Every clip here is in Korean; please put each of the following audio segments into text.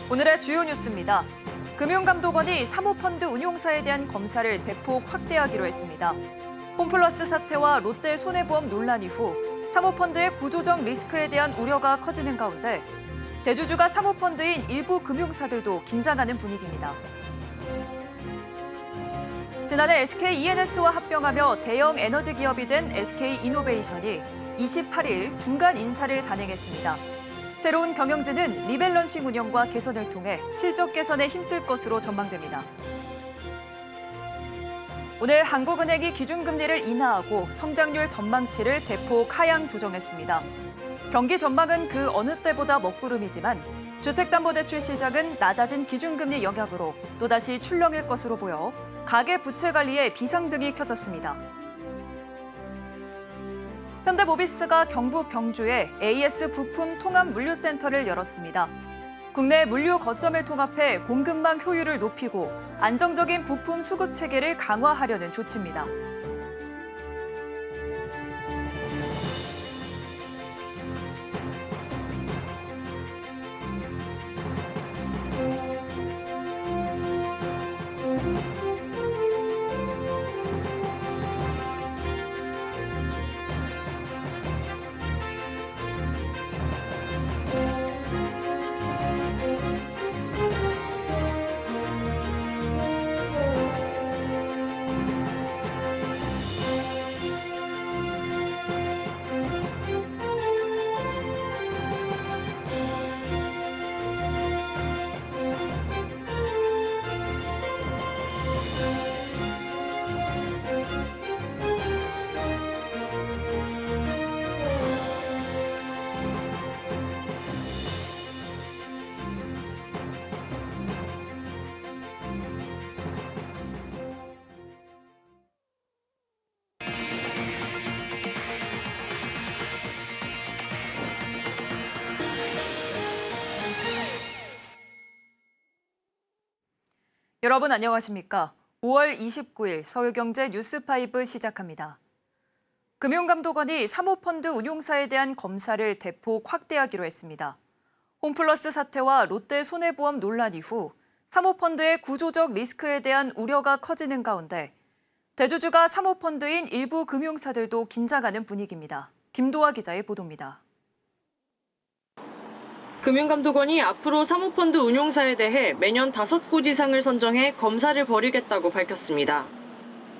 오늘의 주요 뉴스입니다. 금융감독원이 사모펀드 운용사에 대한 검사를 대폭 확대하기로 했습니다. 홈플러스 사태와 롯데 손해보험 논란 이후 사모펀드의 구조적 리스크에 대한 우려가 커지는 가운데 대주주가 사모펀드인 일부 금융사들도 긴장하는 분위기입니다. 지난해 SK E&S와 합병하며 대형 에너지 기업이 된 SK 이노베이션이 28일 중간 인사를 단행했습니다. 새로운 경영진은 리밸런싱 운영과 개선을 통해 실적 개선에 힘쓸 것으로 전망됩니다. 오늘 한국은행이 기준금리를 인하하고 성장률 전망치를 대폭 하향 조정했습니다. 경기 전망은 그 어느 때보다 먹구름이지만 주택담보대출 시장은 낮아진 기준금리 영향으로 또다시 출렁일 것으로 보여 가계부채관리에 비상등이 켜졌습니다. 현대모비스가 경북 경주에 AS 부품 통합 물류센터를 열었습니다. 국내 물류 거점을 통합해 공급망 효율을 높이고 안정적인 부품 수급 체계를 강화하려는 조치입니다. 여러분 안녕하십니까? 5월 29일 서울경제 뉴스5 시작합니다. 금융감독원이 사모펀드 운용사에 대한 검사를 대폭 확대하기로 했습니다. 홈플러스 사태와 롯데 손해보험 논란 이후 사모펀드의 구조적 리스크에 대한 우려가 커지는 가운데 대주주가 사모펀드인 일부 금융사들도 긴장하는 분위기입니다. 김도아 기자의 보도입니다. 금융감독원이 앞으로 사모펀드 운용사에 대해 매년 5곳 이상을 선정해 검사를 벌이겠다고 밝혔습니다.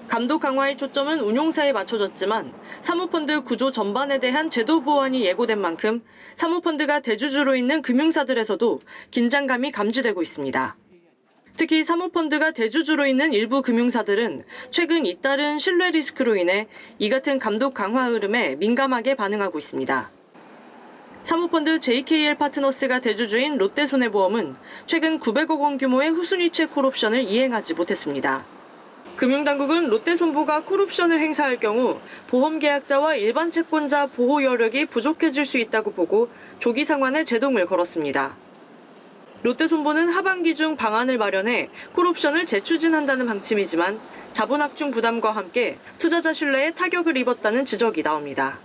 감독 강화의 초점은 운용사에 맞춰졌지만 사모펀드 구조 전반에 대한 제도 보완이 예고된 만큼 사모펀드가 대주주로 있는 금융사들에서도 긴장감이 감지되고 있습니다. 특히 사모펀드가 대주주로 있는 일부 금융사들은 최근 잇따른 신뢰 리스크로 인해 이 같은 감독 강화 흐름에 민감하게 반응하고 있습니다. 사모펀드 JKL 파트너스가 대주주인 롯데손해보험은 최근 900억 원 규모의 후순위채 콜옵션을 이행하지 못했습니다. 금융당국은 롯데손보가 콜옵션을 행사할 경우 보험계약자와 일반 채권자 보호 여력이 부족해질 수 있다고 보고 조기 상환에 제동을 걸었습니다. 롯데손보는 하반기 중 방안을 마련해 콜옵션을 재추진한다는 방침이지만 자본 확충 부담과 함께 투자자 신뢰에 타격을 입었다는 지적이 나옵니다.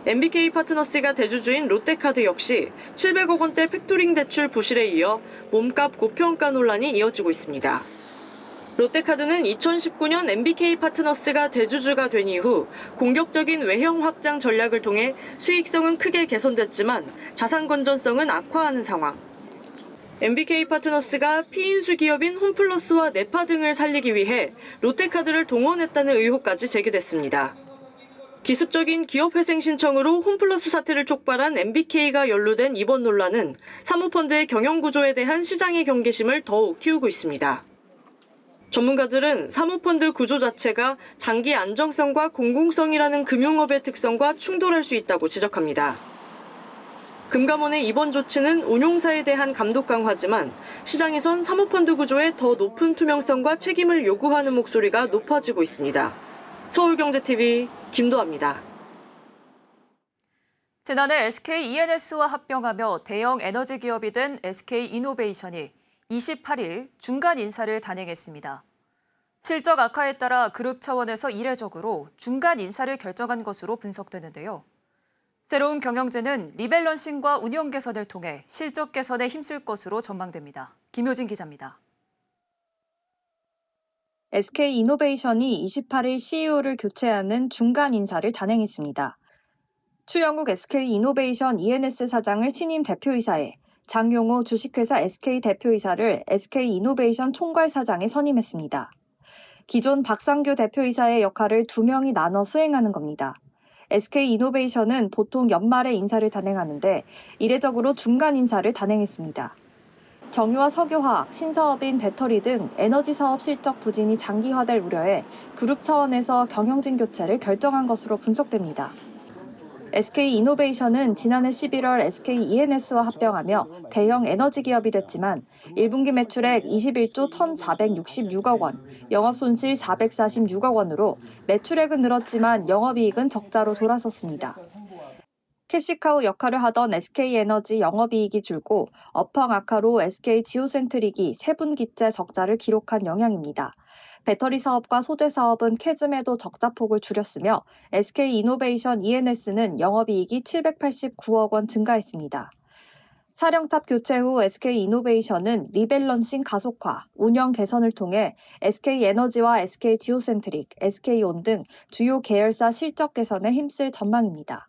MBK 파트너스가 대주주인 롯데카드 역시 700억 원대 팩토링 대출 부실에 이어 몸값 고평가 논란이 이어지고 있습니다. 롯데카드는 2019년 MBK 파트너스가 대주주가 된 이후 공격적인 외형 확장 전략을 통해 수익성은 크게 개선됐지만 자산 건전성은 악화하는 상황. MBK 파트너스가 피인수 기업인 홈플러스와 네파 등을 살리기 위해 롯데카드를 동원했다는 의혹까지 제기됐습니다. 기습적인 기업회생 신청으로 홈플러스 사태를 촉발한 MBK가 연루된 이번 논란은 사모펀드의 경영구조에 대한 시장의 경계심을 더욱 키우고 있습니다. 전문가들은 사모펀드 구조 자체가 장기 안정성과 공공성이라는 금융업의 특성과 충돌할 수 있다고 지적합니다. 금감원의 이번 조치는 운용사에 대한 감독 강화지만 시장에선 사모펀드 구조의 더 높은 투명성과 책임을 요구하는 목소리가 높아지고 있습니다. 서울경제TV 김도아입니다. 지난해 SK E&S와 합병하며 대형 에너지 기업이 된 SK 이노베이션이 28일 중간 인사를 단행했습니다. 실적 악화에 따라 그룹 차원에서 이례적으로 중간 인사를 결정한 것으로 분석되는데요. 새로운 경영진은 리밸런싱과 운영 개선을 통해 실적 개선에 힘쓸 것으로 전망됩니다. 김효진 기자입니다. SK이노베이션이 28일 CEO를 교체하는 중간 인사를 단행했습니다. 추영욱 SK이노베이션 ENS 사장을 신임 대표이사에 장용호 주식회사 SK 대표이사를 SK이노베이션 총괄사장에 선임했습니다. 기존 박상규 대표이사의 역할을 2명이 나눠 수행하는 겁니다. SK이노베이션은 보통 연말에 인사를 단행하는데 이례적으로 중간 인사를 단행했습니다. 정유와 석유화학, 신사업인 배터리 등 에너지 사업 실적 부진이 장기화될 우려에 그룹 차원에서 경영진 교체를 결정한 것으로 분석됩니다. SK이노베이션은 지난해 11월 SKENS와 합병하며 대형 에너지 기업이 됐지만 1분기 매출액 21조 1,466억 원, 영업손실 446억 원으로 매출액은 늘었지만 영업이익은 적자로 돌아섰습니다. 캐시카우 역할을 하던 SK에너지 영업이익이 줄고 업황 악화로 SK지오센트릭이 3분기째 적자를 기록한 영향입니다. 배터리 사업과 소재 사업은 캐즘에도 적자폭을 줄였으며 SK이노베이션 ENS는 영업이익이 789억 원 증가했습니다. 사령탑 교체 후 SK이노베이션은 리밸런싱 가속화, 운영 개선을 통해 SK에너지와 SK지오센트릭, SK온 등 주요 계열사 실적 개선에 힘쓸 전망입니다.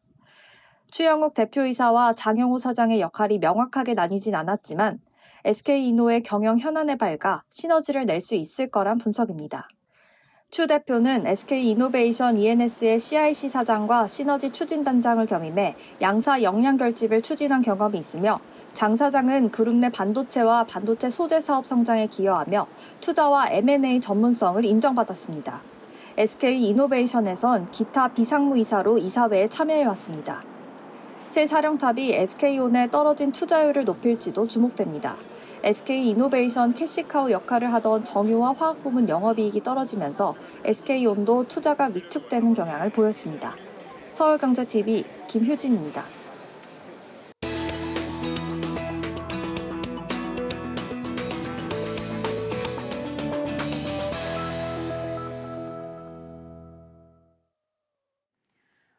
추영욱 대표이사와 장용호 사장의 역할이 명확하게 나뉘진 않았지만 SK이노의 경영 현안에 밝아 시너지를 낼 수 있을 거란 분석입니다. 추 대표는 SK이노베이션 ENS의 CIC 사장과 시너지 추진단장을 겸임해 양사 역량 결집을 추진한 경험이 있으며 장 사장은 그룹 내 반도체와 반도체 소재 사업 성장에 기여하며 투자와 M&A 전문성을 인정받았습니다. SK이노베이션에선 기타 비상무이사로 이사회에 참여해왔습니다. 새 사령탑이 SK온의 떨어진 투자율을 높일지도 주목됩니다. SK이노베이션 캐시카우 역할을 하던 정유와 화학 부문 영업이익이 떨어지면서 SK온도 투자가 위축되는 경향을 보였습니다. 서울경제TV 김효진입니다.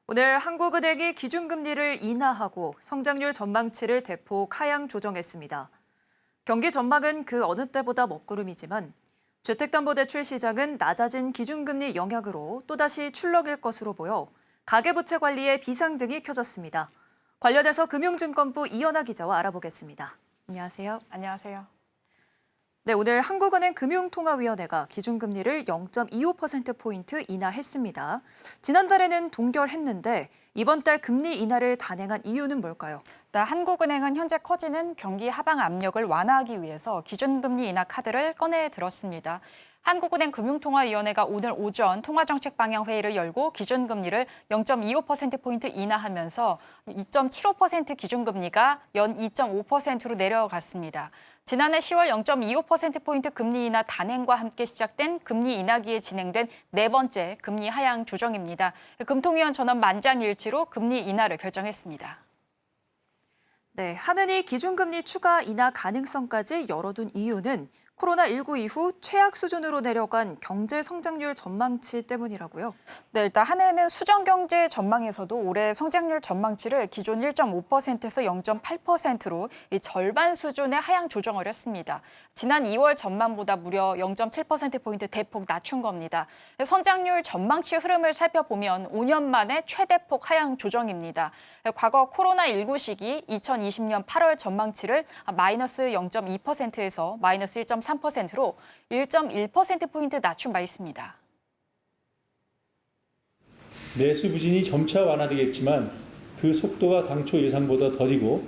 오늘 한국은행이 기준금리를 인하하고 성장률 전망치를 대폭 하향 조정했습니다. 경기 전망은 그 어느 때보다 먹구름이지만 주택담보대출 시장은 낮아진 기준금리 영향으로 또다시 출렁일 것으로 보여 가계부채 관리에 비상등이 켜졌습니다. 관련해서 금융증권부 이연아 기자와 알아보겠습니다. 안녕하세요. 안녕하세요. 네, 오늘 한국은행 금융통화위원회가 기준금리를 0.25%포인트 인하했습니다. 지난달에는 동결했는데 이번 달 금리 인하를 단행한 이유는 뭘까요? 한국은행은 현재 커지는 경기 하방 압력을 완화하기 위해서 기준금리 인하 카드를 꺼내 들었습니다. 한국은행 금융통화위원회가 오늘 오전 통화정책방향회의를 열고 기준금리를 0.25%포인트 인하하면서 2.75% 기준금리가 연 2.5%로 내려갔습니다. 지난해 10월 0.25%포인트 금리 인하 단행과 함께 시작된 금리 인하기에 진행된 네 번째 금리 하향 조정입니다. 금통위원 전원 만장일치로 금리 인하를 결정했습니다. 네, 한은이 기준금리 추가 인하 가능성까지 열어둔 이유는 코로나19 이후 최악 수준으로 내려간 경제 성장률 전망치 때문이라고요. 네, 일단 한해는 수정경제 전망에서도 올해 성장률 전망치를 기존 1.5%에서 0.8%로 절반 수준의 하향 조정을 했습니다. 지난 2월 전망보다 무려 0.7%포인트 대폭 낮춘 겁니다. 성장률 전망치 흐름을 살펴보면 5년 만에 최대폭 하향 조정입니다. 과거 코로나19 시기 2020년 8월 전망치를 마이너스 0.2%에서 마이너스 1.3%로 1.1%포인트 낮춘 바 있습니다. 내수 부진이 점차 완화되겠지만 그 속도가 당초 예상보다 더디고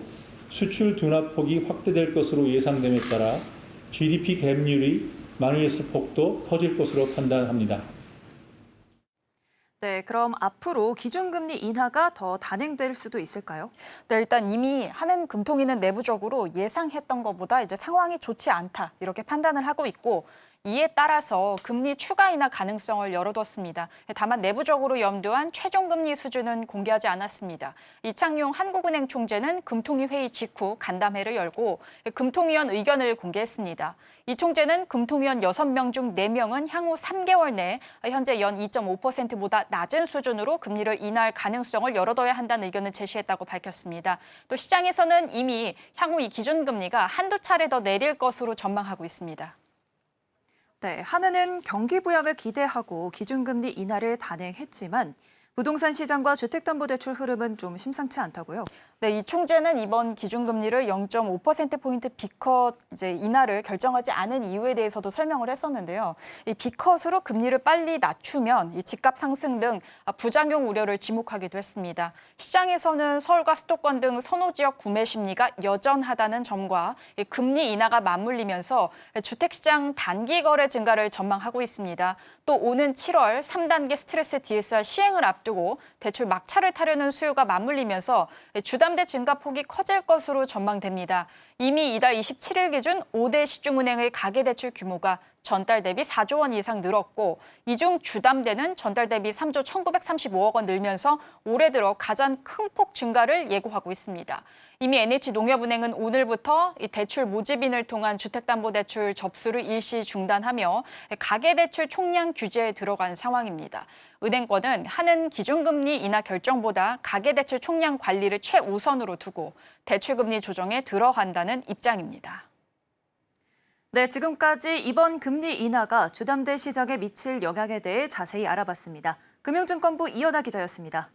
수출 둔화폭이 확대될 것으로 예상됨에 따라 GDP 갭률의 마이너스 폭도 커질 것으로 판단합니다. 네, 그럼 앞으로 기준금리 인하가 더 단행될 수도 있을까요? 네, 일단 이미 한은 금통위는 내부적으로 예상했던 것보다 이제 상황이 좋지 않다 이렇게 판단을 하고 있고 이에 따라서 금리 추가 인하 가능성을 열어뒀습니다. 다만 내부적으로 염두한 최종 금리 수준은 공개하지 않았습니다. 이창용 한국은행 총재는 금통위 회의 직후 간담회를 열고 금통위원 의견을 공개했습니다. 이 총재는 금통위원 6명 중 4명은 향후 3개월 내에 현재 연 2.5%보다 낮은 수준으로 금리를 인하할 가능성을 열어둬야 한다는 의견을 제시했다고 밝혔습니다. 또 시장에서는 이미 향후 이 기준금리가 한두 차례 더 내릴 것으로 전망하고 있습니다. 네, 한은은 경기 부양을 기대하고 기준금리 인하를 단행했지만 부동산 시장과 주택담보대출 흐름은 좀 심상치 않다고요? 네, 이 총재는 이번 기준금리를 0.5%포인트 B컷 인하를 결정하지 않은 이유에 대해서도 설명을 했었는데요. 이 B컷으로 금리를 빨리 낮추면 이 집값 상승 등 부작용 우려를 지목하기도 했습니다. 시장에서는 서울과 수도권 등 선호 지역 구매 심리가 여전하다는 점과 금리 인하가 맞물리면서 주택시장 단기 거래 증가를 전망하고 있습니다. 또 오는 7월 3단계 스트레스 DSR 시행을 앞두고 대출 막차를 타려는 수요가 맞물리면서 주담대 증가폭이 커질 것으로 전망됩니다. 이미 이달 27일 기준 5대 시중은행의 가계대출 규모가 전달 대비 4조 원 이상 늘었고 이 중 주담대는 전달 대비 3조 1,935억 원 늘면서 올해 들어 가장 큰 폭 증가를 예고하고 있습니다. 이미 NH농협은행은 오늘부터 이 대출 모집인을 통한 주택담보대출 접수를 일시 중단하며 가계대출 총량 규제에 들어간 상황입니다. 은행권은 한은 기준금리 인하 결정보다 가계대출 총량 관리를 최우선으로 두고 대출금리 조정에 들어간다는 입장입니다. 네, 지금까지 이번 금리 인하가 주담대 시장에 미칠 영향에 대해 자세히 알아봤습니다. 금융증권부 이연아 기자였습니다.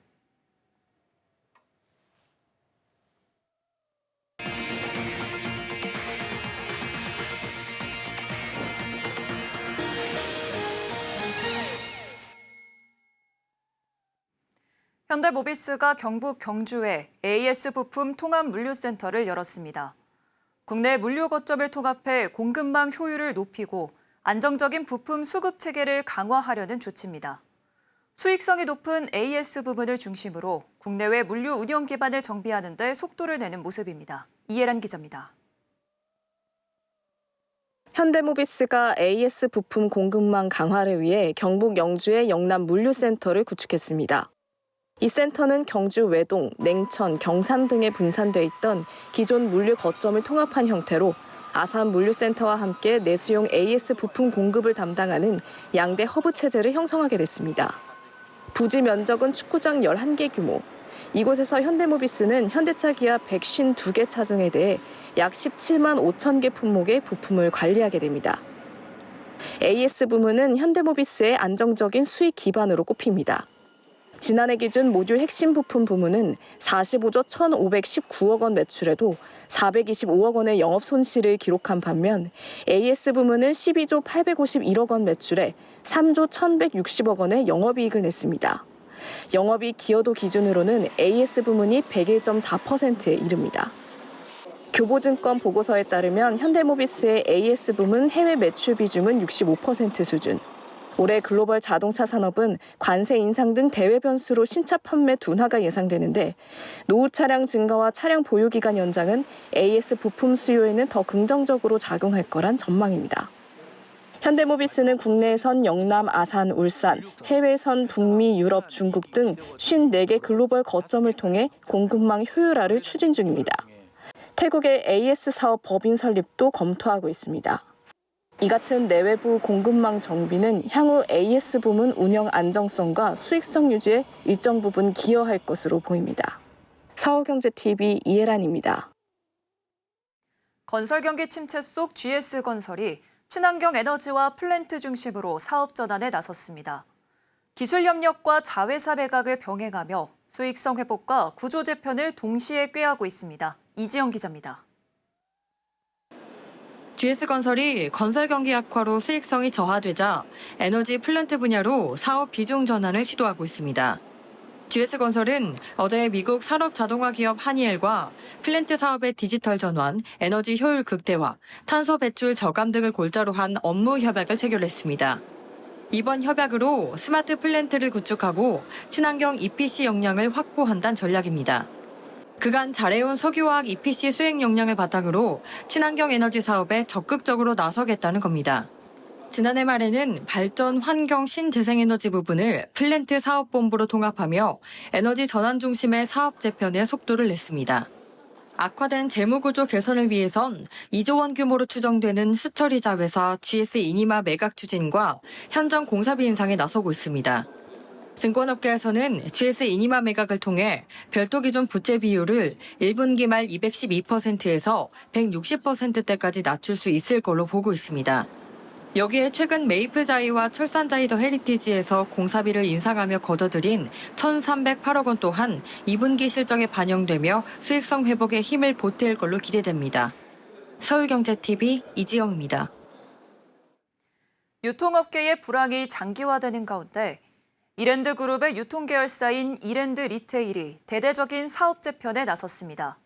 현대모비스가 경북 경주에 AS 부품 통합 물류센터를 열었습니다. 국내 물류 거점을 통합해 공급망 효율을 높이고 안정적인 부품 수급 체계를 강화하려는 조치입니다. 수익성이 높은 AS 부분을 중심으로 국내외 물류 운영 기반을 정비하는 데 속도를 내는 모습입니다. 이혜란 기자입니다. 현대모비스가 AS 부품 공급망 강화를 위해 경북 영주의 영남 물류센터를 구축했습니다. 이 센터는 경주 외동, 냉천, 경산 등에 분산돼 있던 기존 물류 거점을 통합한 형태로 아산 물류센터와 함께 내수용 AS 부품 공급을 담당하는 양대 허브 체제를 형성하게 됐습니다. 부지 면적은 축구장 11개 규모. 이곳에서 현대모비스는 현대차 기아 152개 차종에 대해 약 17만 5천 개 품목의 부품을 관리하게 됩니다. AS 부문은 현대모비스의 안정적인 수익 기반으로 꼽힙니다. 지난해 기준 모듈 핵심 부품 부문은 45조 1,519억 원 매출에도 425억 원의 영업 손실을 기록한 반면 AS 부문은 12조 851억 원 매출에 3조 1,160억 원의 영업이익을 냈습니다. 영업이익 기여도 기준으로는 AS 부문이 101.4%에 이릅니다. 교보증권 보고서에 따르면 현대모비스의 AS 부문 해외 매출 비중은 65% 수준. 올해 글로벌 자동차 산업은 관세 인상 등 대외 변수로 신차 판매 둔화가 예상되는데 노후 차량 증가와 차량 보유 기간 연장은 AS 부품 수요에는 더 긍정적으로 작용할 거란 전망입니다. 현대모비스는 국내에선 영남, 아산, 울산, 해외선 북미, 유럽, 중국 등 54개 글로벌 거점을 통해 공급망 효율화를 추진 중입니다. 태국의 AS 사업 법인 설립도 검토하고 있습니다. 이 같은 내외부 공급망 정비는 향후 AS 부문 운영 안정성과 수익성 유지에 일정 부분 기여할 것으로 보입니다. 서울경제TV 이혜란입니다. 건설 경기 침체 속 GS건설이 친환경 에너지와 플랜트 중심으로 사업 전환에 나섰습니다. 기술 협력과 자회사 매각을 병행하며 수익성 회복과 구조 재편을 동시에 꾀하고 있습니다. 이지영 기자입니다. GS건설이 건설 경기 악화로 수익성이 저하되자 에너지 플랜트 분야로 사업 비중 전환을 시도하고 있습니다. GS건설은 어제 미국 산업자동화 기업 하니엘과 플랜트 사업의 디지털 전환, 에너지 효율 극대화, 탄소 배출 저감 등을 골자로 한 업무 협약을 체결했습니다. 이번 협약으로 스마트 플랜트를 구축하고 친환경 EPC 역량을 확보한다는 전략입니다. 그간 잘해온 석유화학 EPC 수행 역량을 바탕으로 친환경 에너지 사업에 적극적으로 나서겠다는 겁니다. 지난해 말에는 발전, 환경, 신재생에너지 부분을 플랜트 사업본부로 통합하며 에너지 전환 중심의 사업 재편에 속도를 냈습니다. 악화된 재무구조 개선을 위해선 2조 원 규모로 추정되는 수처리자 회사 GS 이니마 매각 추진과 현장 공사비 인상에 나서고 있습니다. 증권업계에서는 GS 이니마 매각을 통해 별도 기준 부채 비율을 1분기 말 212%에서 160%대까지 낮출 수 있을 걸로 보고 있습니다. 여기에 최근 메이플자이와 철산자이 더 헤리티지에서 공사비를 인상하며 거둬들인 1,308억 원 또한 2분기 실적에 반영되며 수익성 회복에 힘을 보탤 걸로 기대됩니다. 서울경제TV 이지영입니다. 유통업계의 불황이 장기화되는 가운데 이랜드그룹의 유통계열사인 이랜드 리테일이 대대적인 사업 재편에 나섰습니다.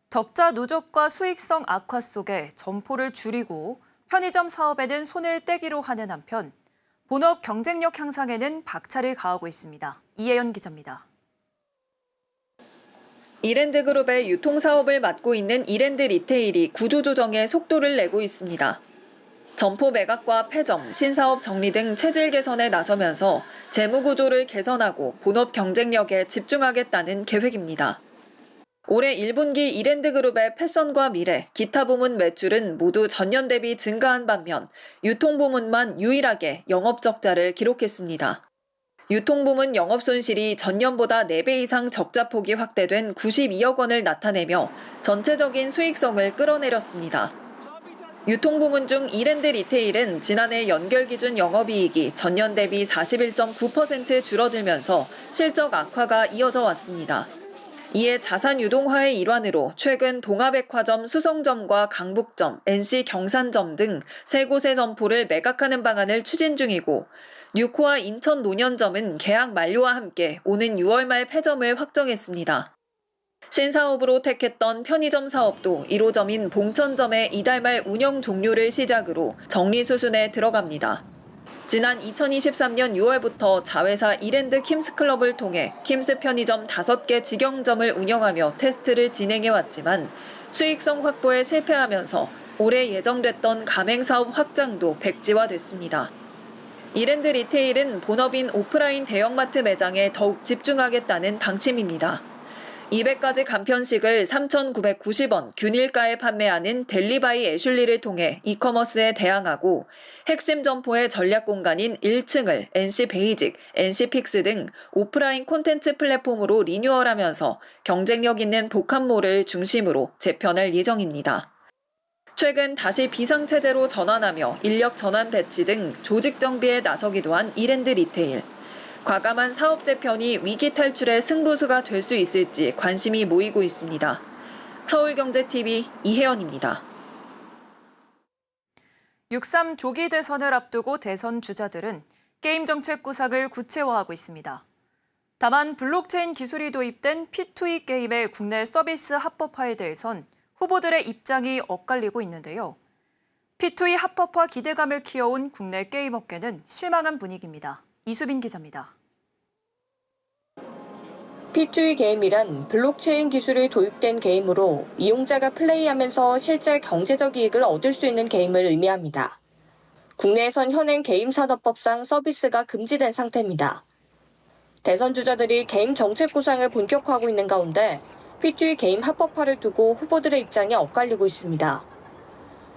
적자 누적과 수익성 악화 속에 점포를 줄이고 편의점 사업에는 손을 떼기로 하는 한편 본업 경쟁력 향상에는 박차를 가하고 있습니다. 이혜연 기자입니다. 이랜드그룹의 유통사업을 맡고 있는 이랜드 리테일이 구조조정에 속도를 내고 있습니다. 점포 매각과 폐점, 신사업 정리 등 체질 개선에 나서면서 재무구조를 개선하고 본업 경쟁력에 집중하겠다는 계획입니다. 올해 1분기 이랜드그룹의 패션과 미래, 기타 부문 매출은 모두 전년 대비 증가한 반면 유통부문만 유일하게 영업적자를 기록했습니다. 유통부문 영업손실이 전년보다 4배 이상 적자폭이 확대된 92억 원을 나타내며 전체적인 수익성을 끌어내렸습니다. 유통부문 중 이랜드 리테일은 지난해 연결 기준 영업이익이 전년 대비 41.9% 줄어들면서 실적 악화가 이어져 왔습니다. 이에 자산 유동화의 일환으로 최근 동아백화점 수성점과 강북점, NC 경산점 등 3곳의 점포를 매각하는 방안을 추진 중이고 뉴코아 인천 논현점은 계약 만료와 함께 오는 6월 말 폐점을 확정했습니다. 신사업으로 택했던 편의점 사업도 1호점인 봉천점의 이달 말 운영 종료를 시작으로 정리 수순에 들어갑니다. 지난 2023년 6월부터 자회사 이랜드 킴스클럽을 통해 킴스 편의점 5개 직영점을 운영하며 테스트를 진행해왔지만 수익성 확보에 실패하면서 올해 예정됐던 가맹사업 확장도 백지화됐습니다. 이랜드 리테일은 본업인 오프라인 대형마트 매장에 더욱 집중하겠다는 방침입니다. 200가지 간편식을 3,990원 균일가에 판매하는 델리바이 애슐리를 통해 이커머스에 대항하고 핵심 점포의 전략 공간인 1층을 NC 베이직, NC 픽스 등 오프라인 콘텐츠 플랫폼으로 리뉴얼하면서 경쟁력 있는 복합몰을 중심으로 재편할 예정입니다. 최근 다시 비상체제로 전환하며 인력 전환 배치 등 조직 정비에 나서기도 한 이랜드 리테일. 과감한 사업 재편이 위기 탈출의 승부수가 될 수 있을지 관심이 모이고 있습니다. 서울경제TV 이혜연입니다. 6.3 조기 대선을 앞두고 대선 주자들은 게임 정책 구상을 구체화하고 있습니다. 다만 블록체인 기술이 도입된 P2E 게임의 국내 서비스 합법화에 대해선 후보들의 입장이 엇갈리고 있는데요. P2E 합법화 기대감을 키워온 국내 게임 업계는 실망한 분위기입니다. 이수빈 기자입니다. P2E 게임이란 블록체인 기술이 도입된 게임으로 이용자가 플레이하면서 실제 경제적 이익을 얻을 수 있는 게임을 의미합니다. 국내에선 현행 게임 산업법상 서비스가 금지된 상태입니다. 대선 주자들이 게임 정책 구상을 본격화하고 있는 가운데 P2E 게임 합법화를 두고 후보들의 입장이 엇갈리고 있습니다.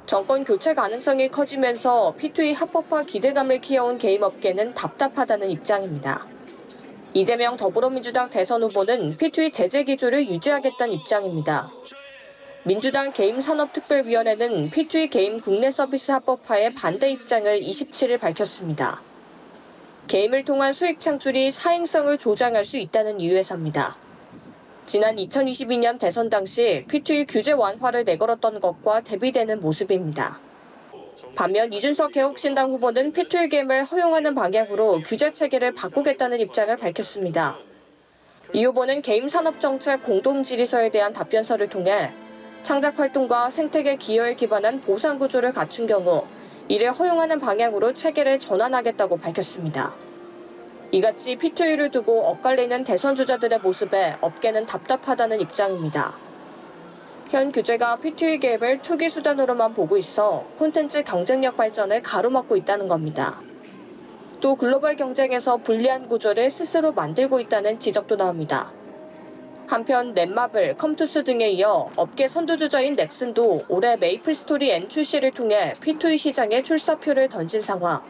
정권 교체 가능성이 커지면서 P2E 합법화 기대감을 키워온 게임 업계는 답답하다는 입장입니다. 이재명 더불어민주당 대선 후보는 P2E 제재 기조를 유지하겠다는 입장입니다. 민주당 게임산업특별위원회는 P2E 게임 국내 서비스 합법화에 반대 입장을 27일 밝혔습니다. 게임을 통한 수익 창출이 사행성을 조장할 수 있다는 이유에서입니다. 지난 2022년 대선 당시 P2E 규제 완화를 내걸었던 것과 대비되는 모습입니다. 반면 이준석 개혁신당 후보는 P2E 게임을 허용하는 방향으로 규제 체계를 바꾸겠다는 입장을 밝혔습니다. 이 후보는 게임산업정책 공동질의서에 대한 답변서를 통해 창작활동과 생태계 기여에 기반한 보상구조를 갖춘 경우 이를 허용하는 방향으로 체계를 전환하겠다고 밝혔습니다. 이같이 P2E를 두고 엇갈리는 대선 주자들의 모습에 업계는 답답하다는 입장입니다. 현 규제가 P2E 기업을 투기 수단으로만 보고 있어 콘텐츠 경쟁력 발전을 가로막고 있다는 겁니다. 또 글로벌 경쟁에서 불리한 구조를 스스로 만들고 있다는 지적도 나옵니다. 한편 넷마블, 컴투스 등에 이어 업계 선두주자인 넥슨도 올해 메이플 스토리 N 출시를 통해 P2E 시장에 출사표를 던진 상황.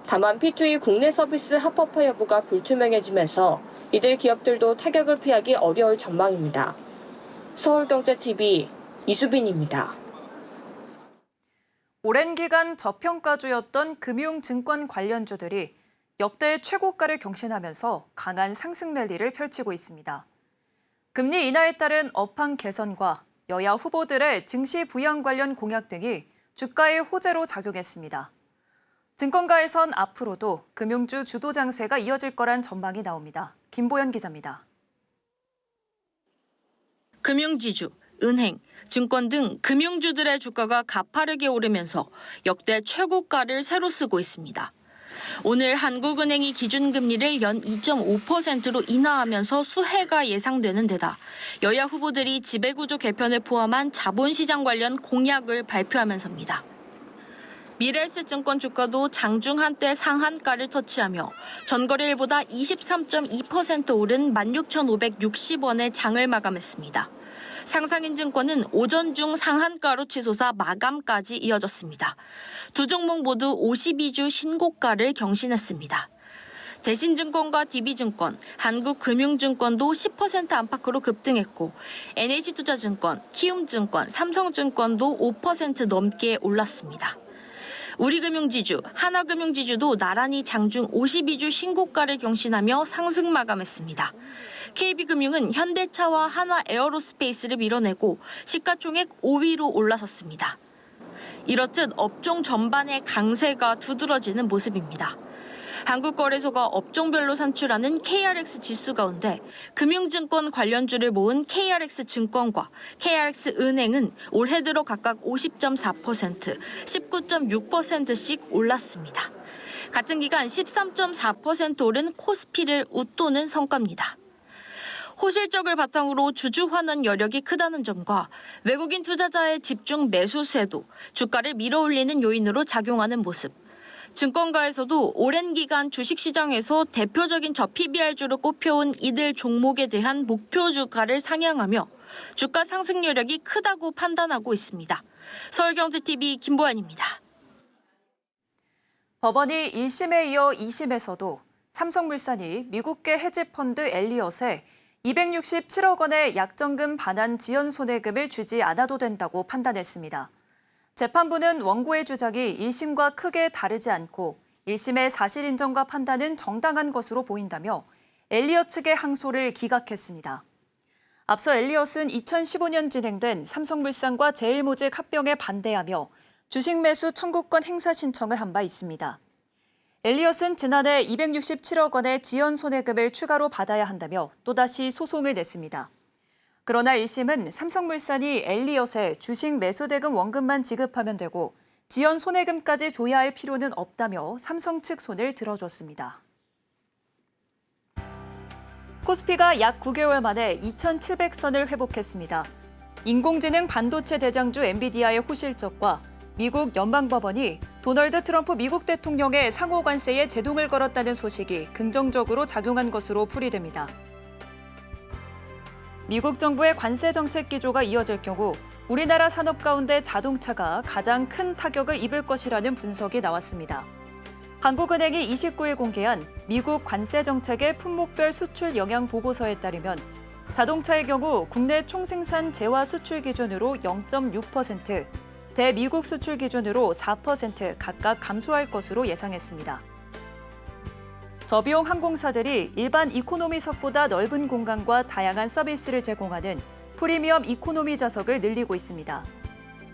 다만 P2E 국내 서비스 합법화 여부가 불투명해지면서 이들 기업들도 타격을 피하기 어려울 전망입니다. 서울경제TV 이수빈입니다. 오랜 기간 저평가주였던 금융증권 관련주들이 역대 최고가를 경신하면서 강한 상승 랠리를 펼치고 있습니다. 금리 인하에 따른 업황 개선과 여야 후보들의 증시 부양 관련 공약 등이 주가의 호재로 작용했습니다. 증권가에선 앞으로도 금융주 주도 장세가 이어질 거란 전망이 나옵니다. 김보연 기자입니다. 금융지주, 은행, 증권 등 금융주들의 주가가 가파르게 오르면서 역대 최고가를 새로 쓰고 있습니다. 오늘 한국은행이 기준금리를 연 2.5%로 인하하면서 수혜가 예상되는 데다 여야 후보들이 지배구조 개편을 포함한 자본시장 관련 공약을 발표하면서입니다. 미래에셋증권 주가도 장중 한때 상한가를 터치하며 전거래일보다 23.2% 오른 16,560원에 장을 마감했습니다. 상상인증권은 오전 중 상한가로 치솟아 마감까지 이어졌습니다. 두 종목 모두 52주 신고가를 경신했습니다. 대신증권과 DB증권, 한국금융증권도 10% 안팎으로 급등했고 NH투자증권, 키움증권, 삼성증권도 5% 넘게 올랐습니다. 우리금융지주, 하나금융지주도 나란히 장중 52주 신고가를 경신하며 상승 마감했습니다. KB금융은 현대차와 한화에어로스페이스를 밀어내고 시가총액 5위로 올라섰습니다. 이렇듯 업종 전반의 강세가 두드러지는 모습입니다. 한국거래소가 업종별로 산출하는 KRX 지수 가운데 금융증권 관련주를 모은 KRX증권과 KRX은행은 올해 들어 각각 50.4%, 19.6%씩 올랐습니다. 같은 기간 13.4% 오른 코스피를 웃도는 성과입니다. 호실적을 바탕으로 주주 환원 여력이 크다는 점과 외국인 투자자의 집중 매수세도 주가를 밀어올리는 요인으로 작용하는 모습. 증권가에서도 오랜 기간 주식시장에서 대표적인 저PBR주로 꼽혀온 이들 종목에 대한 목표 주가를 상향하며 주가 상승 여력이 크다고 판단하고 있습니다. 서울경제TV 김보연입니다. 법원이 1심에 이어 2심에서도 삼성물산이 미국계 헤지펀드 엘리엇에 267억 원의 약정금 반환 지연 손해금을 주지 않아도 된다고 판단했습니다. 재판부는 원고의 주장이 1심과 크게 다르지 않고 1심의 사실 인정과 판단은 정당한 것으로 보인다며 엘리엇 측의 항소를 기각했습니다. 앞서 엘리엇은 2015년 진행된 삼성물산과 제일모직 합병에 반대하며 주식 매수 청구권 행사 신청을 한 바 있습니다. 엘리엇은 지난해 267억 원의 지연 손해금을 추가로 받아야 한다며 또다시 소송을 냈습니다. 그러나 1심은 삼성물산이 엘리엇에 주식 매수 대금 원금만 지급하면 되고 지연 손해금까지 줘야 할 필요는 없다며 삼성 측 손을 들어줬습니다. 코스피가 약 9개월 만에 2,700선을 회복했습니다. 인공지능 반도체 대장주 엔비디아의 호실적과 미국 연방법원이 도널드 트럼프 미국 대통령의 상호 관세에 제동을 걸었다는 소식이 긍정적으로 작용한 것으로 풀이됩니다. 미국 정부의 관세 정책 기조가 이어질 경우 우리나라 산업 가운데 자동차가 가장 큰 타격을 입을 것이라는 분석이 나왔습니다. 한국은행이 29일 공개한 미국 관세 정책의 품목별 수출 영향 보고서에 따르면 자동차의 경우 국내 총생산 재화 수출 기준으로 0.6%, 대미국 수출 기준으로 4% 각각 감소할 것으로 예상했습니다. 저비용 항공사들이 일반 이코노미석보다 넓은 공간과 다양한 서비스를 제공하는 프리미엄 이코노미 좌석을 늘리고 있습니다.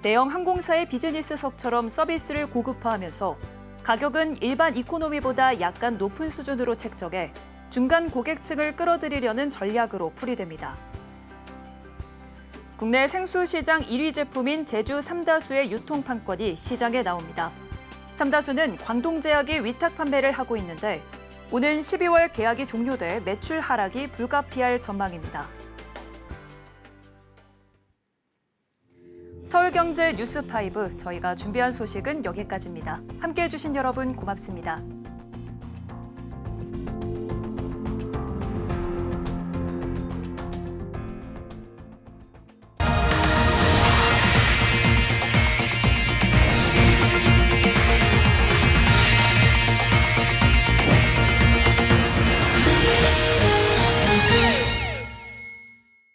대형 항공사의 비즈니스석처럼 서비스를 고급화하면서 가격은 일반 이코노미보다 약간 높은 수준으로 책정해 중간 고객층을 끌어들이려는 전략으로 풀이됩니다. 국내 생수 시장 1위 제품인 제주 삼다수의 유통판권이 시장에 나옵니다. 삼다수는 광동제약이 위탁 판매를 하고 있는데 오는 12월 계약이 종료돼 매출 하락이 불가피할 전망입니다. 서울경제 뉴스5 저희가 준비한 소식은 여기까지입니다. 함께해 주신 여러분 고맙습니다.